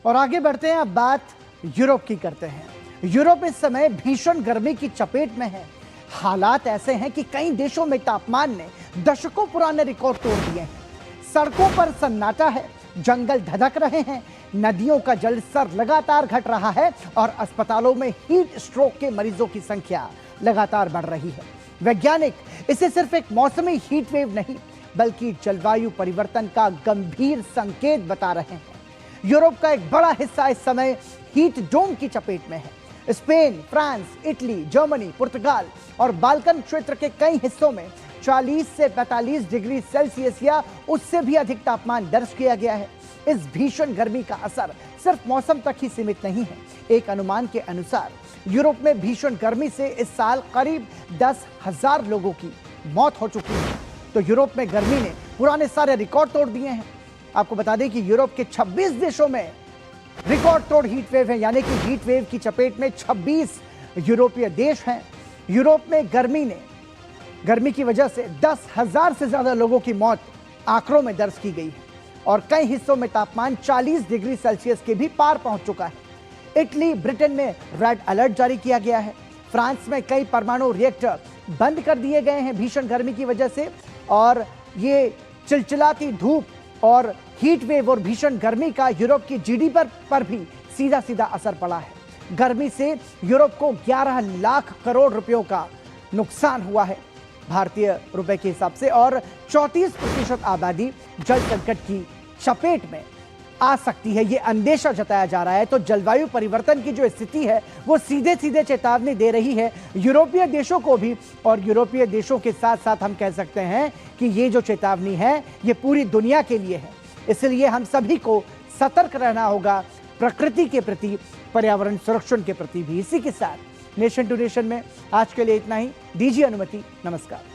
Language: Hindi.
और आगे बढ़ते हैं, अब बात यूरोप की करते हैं। यूरोप इस समय भीषण गर्मी की चपेट में है। हालात ऐसे हैं कि कई देशों में तापमान ने दशकों पुराने रिकॉर्ड तोड़ दिए हैं। सड़कों पर सन्नाटा है, जंगल धधक रहे हैं, नदियों का जल स्तर लगातार घट रहा है और अस्पतालों में हीट स्ट्रोक के मरीजों की संख्या लगातार बढ़ रही है। वैज्ञानिक इसे सिर्फ एक मौसमी हीट वेव नहीं बल्कि जलवायु परिवर्तन का गंभीर संकेत बता रहे हैं। यूरोप का एक बड़ा हिस्सा इस समय हीट डोम की चपेट में है। स्पेन, फ्रांस, इटली, जर्मनी, पुर्तगाल और बाल्कन क्षेत्र के कई हिस्सों में 40 से 45 डिग्री सेल्सियस या उससे भी अधिक तापमान दर्ज किया गया है। इस भीषण गर्मी का असर सिर्फ मौसम तक ही सीमित नहीं है। एक अनुमान के अनुसार यूरोप में भीषण गर्मी से इस साल करीब 10,000 लोगों की मौत हो चुकी है। तो यूरोप में गर्मी ने पुराने सारे रिकॉर्ड तोड़ दिए हैं। आपको बता दें कि यूरोप के 26 देशों में रिकॉर्ड तोड़ हीट वेव है, यानी कि हीट वेव की चपेट में 26 यूरोपीय देश हैं। यूरोप में गर्मी की वजह से 10,000 से ज्यादा लोगों की मौत आंकड़ों में दर्ज की गई है और कई हिस्सों में तापमान 40 डिग्री सेल्सियस के भी पार पहुंच चुका है। इटली, ब्रिटेन में रेड अलर्ट जारी किया गया है। फ्रांस में कई परमाणु रिएक्टर बंद कर दिए गए हैं भीषण गर्मी की वजह से, और ये चिलचिलाती धूप और हीट वेव और भीषण गर्मी का यूरोप की जीडीपी पर भी सीधा सीधा असर पड़ा है। गर्मी से यूरोप को 11 लाख करोड़ रुपयों का नुकसान हुआ है भारतीय रुपए के हिसाब से, और 34% आबादी जल संकट की चपेट में आ सकती है, ये अंदेशा जताया जा रहा है। तो जलवायु परिवर्तन की जो स्थिति है वो सीधे सीधे चेतावनी दे रही है यूरोपीय देशों को भी, और यूरोपीय देशों के साथ साथ हम कह सकते हैं कि ये जो चेतावनी है ये पूरी दुनिया के लिए है। इसलिए हम सभी को सतर्क रहना होगा प्रकृति के प्रति, पर्यावरण संरक्षण के प्रति भी। इसी के साथ नेशन टू नेशन में आज के लिए इतना ही। दीजिए अनुमति, नमस्कार।